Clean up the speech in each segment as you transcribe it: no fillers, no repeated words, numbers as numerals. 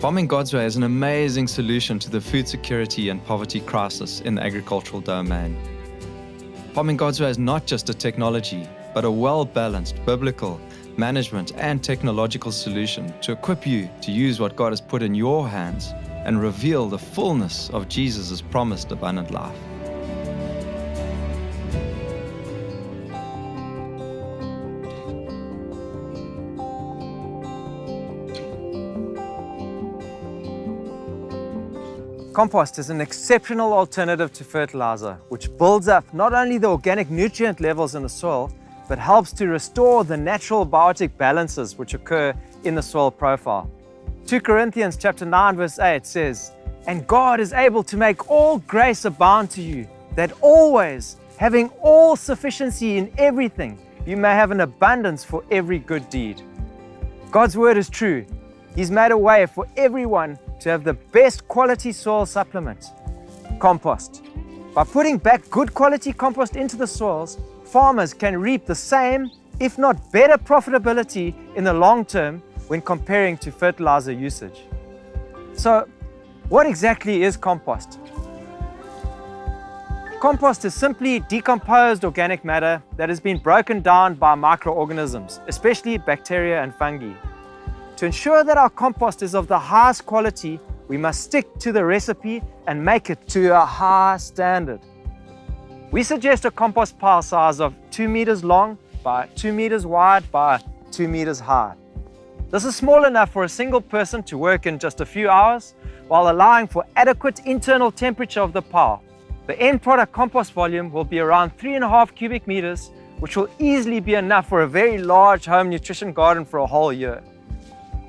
Farming God's Way is an amazing solution to the food security and poverty crisis in the agricultural domain. Farming God's Way is not just a technology, but a well-balanced biblical management and technological solution to equip you to use what God has put in your hands and reveal the fullness of Jesus' promised abundant life. Compost is an exceptional alternative to fertilizer, which builds up not only the organic nutrient levels in the soil, but helps to restore the natural biotic balances which occur in the soil profile. 2 Corinthians chapter 9 verse 8 says, "And God is able to make all grace abound to you, that always, having all sufficiency in everything, you may have an abundance for every good deed." God's word is true. He's made a way for everyone to have the best quality soil supplement, compost. By putting back good quality compost into the soils, farmers can reap the same, if not better profitability in the long term when comparing to fertilizer usage. So, what exactly is compost? Compost is simply decomposed organic matter that has been broken down by microorganisms, especially bacteria and fungi. To ensure that our compost is of the highest quality, we must stick to the recipe and make it to a high standard. We suggest a compost pile size of 2 meters long by 2 meters wide by 2 meters high. This is small enough for a single person to work in just a few hours, while allowing for adequate internal temperature of the pile. The end product compost volume will be around 3.5 cubic meters, which will easily be enough for a very large home nutrition garden for a whole year.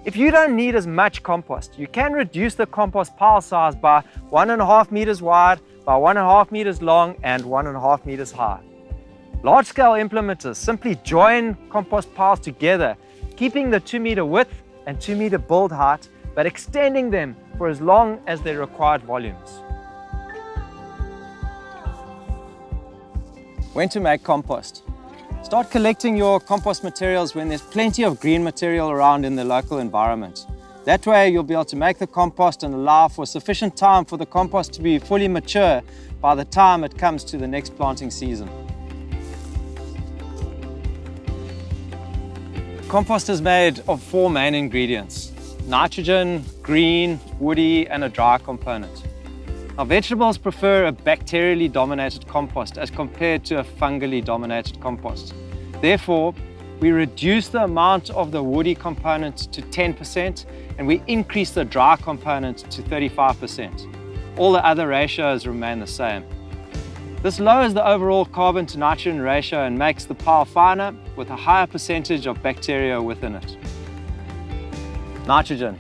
If you don't need as much compost, you can reduce the compost pile size by 1.5 meters wide, by 1.5 meters long, and 1.5 meters high. Large-scale implementers simply join compost piles together, keeping the 2 meter width and 2 meter build height, but extending them for as long as their required volumes. When to make compost? Start collecting your compost materials when there's plenty of green material around in the local environment. That way you'll be able to make the compost and allow for sufficient time for the compost to be fully mature by the time it comes to the next planting season. Compost is made of 4 main ingredients: nitrogen, green, woody, and a dry component. Now, vegetables prefer a bacterially dominated compost as compared to a fungally dominated compost. Therefore, we reduce the amount of the woody component to 10% and we increase the dry component to 35%. All the other ratios remain the same. This lowers the overall carbon to nitrogen ratio and makes the pile finer with a higher percentage of bacteria within it. Nitrogen.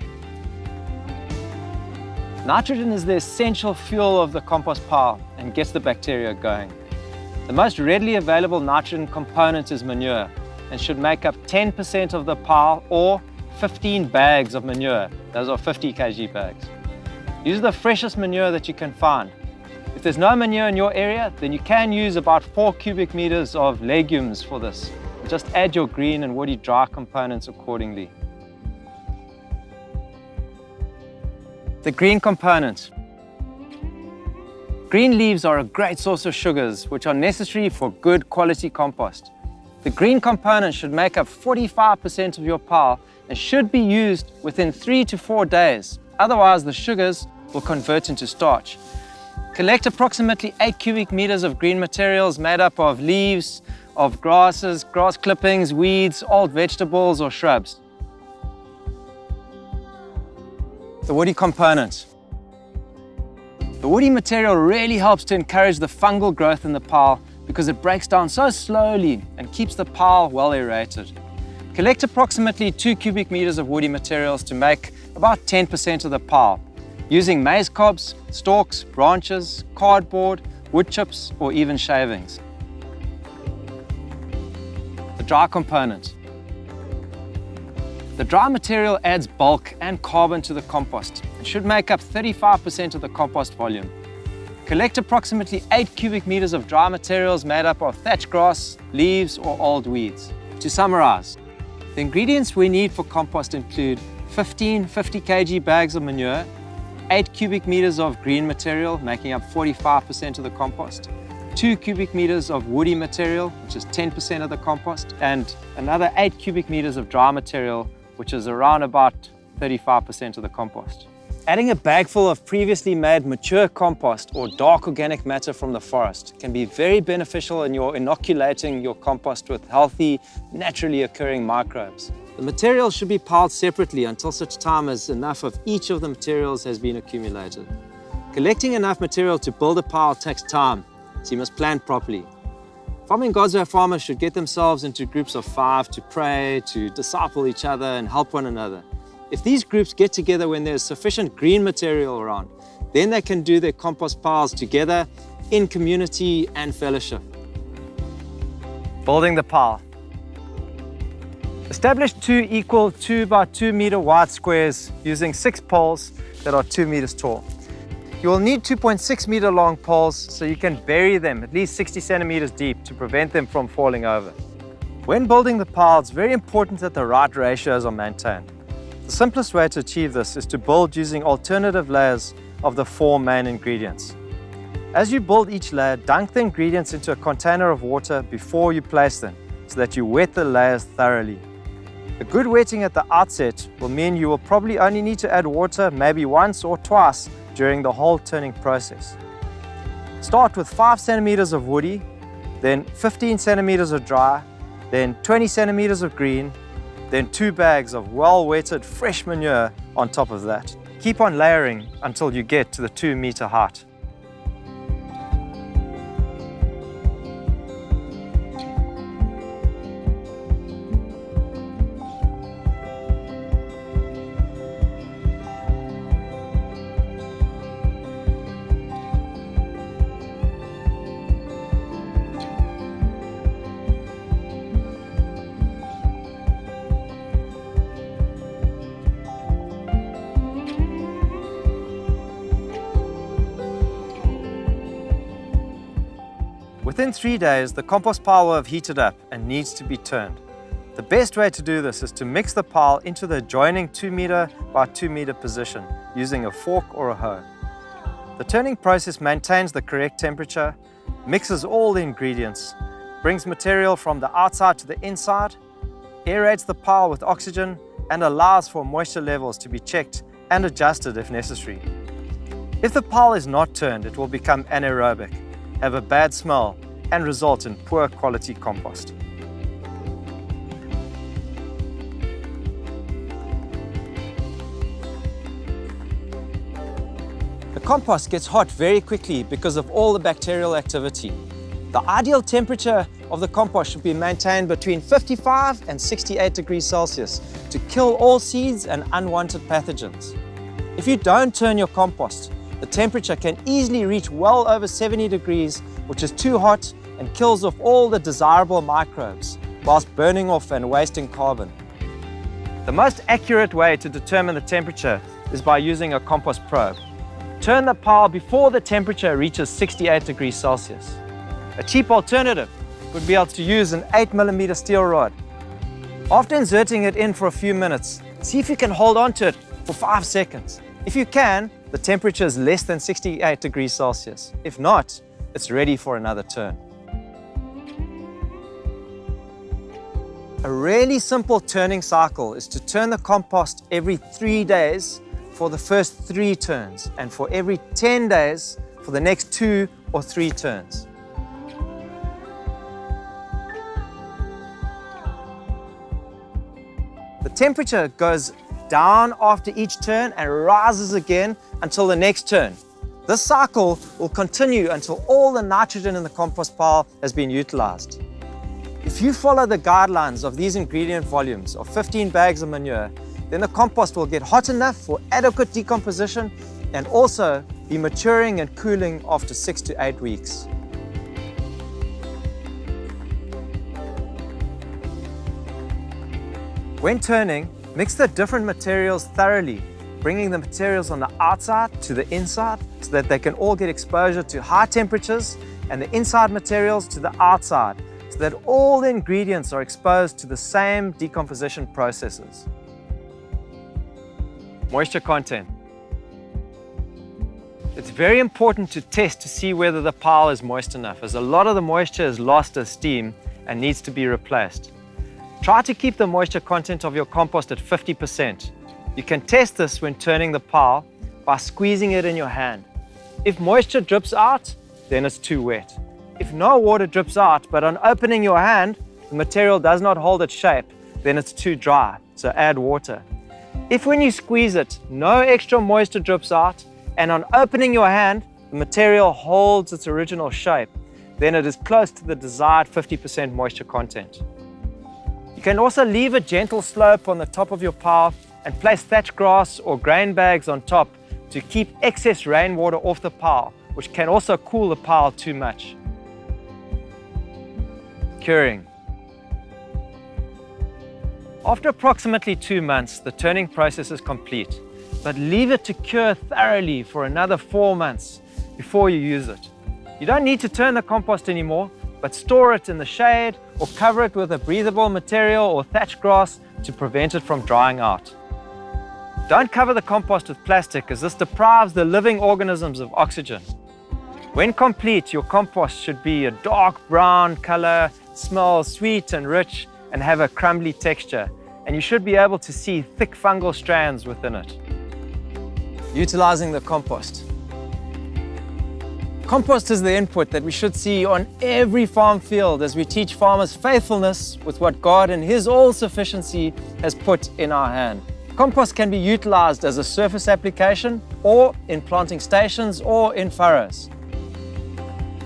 Nitrogen is the essential fuel of the compost pile and gets the bacteria going. The most readily available nitrogen component is manure and should make up 10% of the pile or 15 bags of manure. Those are 50 kg bags. Use the freshest manure that you can find. If there's no manure in your area, then you can use about 4 cubic meters of legumes for this. Just add your green and woody dry components accordingly. The green component. Green leaves are a great source of sugars, which are necessary for good quality compost. The green component should make up 45% of your pile and should be used within 3 to 4 days. Otherwise, the sugars will convert into starch. Collect approximately 8 cubic meters of green materials made up of leaves, of grasses, grass clippings, weeds, old vegetables, or shrubs. The woody component. The woody material really helps to encourage the fungal growth in the pile because it breaks down so slowly and keeps the pile well aerated. Collect approximately 2 cubic meters of woody materials to make about 10% of the pile, using maize cobs, stalks, branches, cardboard, wood chips, or even shavings. The dry component. The dry material adds bulk and carbon to the compost and should make up 35% of the compost volume. Collect approximately 8 cubic meters of dry materials made up of thatch grass, leaves, or old weeds. To summarize, the ingredients we need for compost include 15 50 kg bags of manure, 8 cubic meters of green material, making up 45% of the compost, 2 cubic meters of woody material, which is 10% of the compost, and another 8 cubic meters of dry material, which is around about 35% of the compost. Adding a bag full of previously made mature compost or dark organic matter from the forest can be very beneficial in your inoculating your compost with healthy, naturally occurring microbes. The materials should be piled separately until such time as enough of each of the materials has been accumulated. Collecting enough material to build a pile takes time, so you must plan properly. Farming God's Way farmers should get themselves into groups of 5 to pray, to disciple each other and help one another. If these groups get together when there's sufficient green material around, then they can do their compost piles together in community and fellowship. Building the pile. Establish 2 equal 2 by 2 meter wide squares using 6 poles that are 2 meters tall. You will need 2.6 meter long poles so you can bury them at least 60 centimeters deep to prevent them from falling over. When building the pile, it's very important that the right ratios are maintained. The simplest way to achieve this is to build using alternative layers of the 4 main ingredients. As you build each layer, dunk the ingredients into a container of water before you place them so that you wet the layers thoroughly. A good wetting at the outset will mean you will probably only need to add water maybe once or twice during the whole turning process. Start with 5 centimeters of woody, then 15 centimeters of dry, then 20 centimeters of green, then 2 bags of well-wetted fresh manure on top of that. Keep on layering until you get to the 2 meter height. Within 3 days, the compost pile will have heated up and needs to be turned. The best way to do this is to mix the pile into the adjoining 2 meter by 2 meter position using a fork or a hoe. The turning process maintains the correct temperature, mixes all the ingredients, brings material from the outside to the inside, aerates the pile with oxygen, and allows for moisture levels to be checked and adjusted if necessary. If the pile is not turned, it will become anaerobic, have a bad smell, and result in poor quality compost. The compost gets hot very quickly because of all the bacterial activity. The ideal temperature of the compost should be maintained between 55 and 68 degrees Celsius to kill all seeds and unwanted pathogens. If you don't turn your compost, the temperature can easily reach well over 70 degrees, which is too hot and kills off all the desirable microbes, whilst burning off and wasting carbon. The most accurate way to determine the temperature is by using a compost probe. Turn the pile before the temperature reaches 68 degrees Celsius. A cheap alternative would be able to use an 8mm steel rod. After inserting it in for a few minutes, see if you can hold on to it for 5 seconds. If you can, the temperature is less than 68 degrees Celsius. If not, it's ready for another turn. A really simple turning cycle is to turn the compost every 3 days for the first 3 turns, and for every 10 days for the next 2 or 3 turns. The temperature goes down after each turn and rises again until the next turn. This cycle will continue until all the nitrogen in the compost pile has been utilized. If you follow the guidelines of these ingredient volumes of 15 bags of manure, then the compost will get hot enough for adequate decomposition and also be maturing and cooling after 6 to 8 weeks. When turning, mix the different materials thoroughly, bringing the materials on the outside to the inside so that they can all get exposure to high temperatures, and the inside materials to the outside so that all the ingredients are exposed to the same decomposition processes. Moisture content. It's very important to test to see whether the pile is moist enough, as a lot of the moisture is lost as steam and needs to be replaced. Try to keep the moisture content of your compost at 50%. You can test this when turning the pile by squeezing it in your hand. If moisture drips out, then it's too wet. If no water drips out, but on opening your hand, the material does not hold its shape, then it's too dry, so add water. If when you squeeze it, no extra moisture drips out, and on opening your hand, the material holds its original shape, then it is close to the desired 50% moisture content. You can also leave a gentle slope on the top of your pile and place thatch grass or grain bags on top to keep excess rainwater off the pile, which can also cool the pile too much. Curing. After approximately 2 months, the turning process is complete, but leave it to cure thoroughly for another 4 months before you use it. You don't need to turn the compost anymore, but store it in the shade or cover it with a breathable material or thatch grass to prevent it from drying out. Don't cover the compost with plastic, as this deprives the living organisms of oxygen. When complete, your compost should be a dark brown color, smell sweet and rich, and have a crumbly texture, and you should be able to see thick fungal strands within it. Utilizing the compost. Compost is the input that we should see on every farm field as we teach farmers faithfulness with what God in His all-sufficiency has put in our hand. Compost can be utilized as a surface application or in planting stations or in furrows.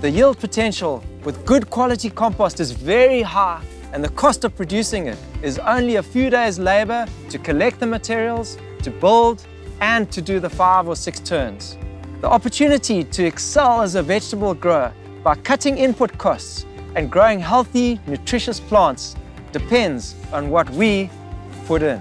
The yield potential with good quality compost is very high, and the cost of producing it is only a few days' labor to collect the materials, to build, and to do the 5 or 6 turns. The opportunity to excel as a vegetable grower by cutting input costs and growing healthy, nutritious plants depends on what we put in.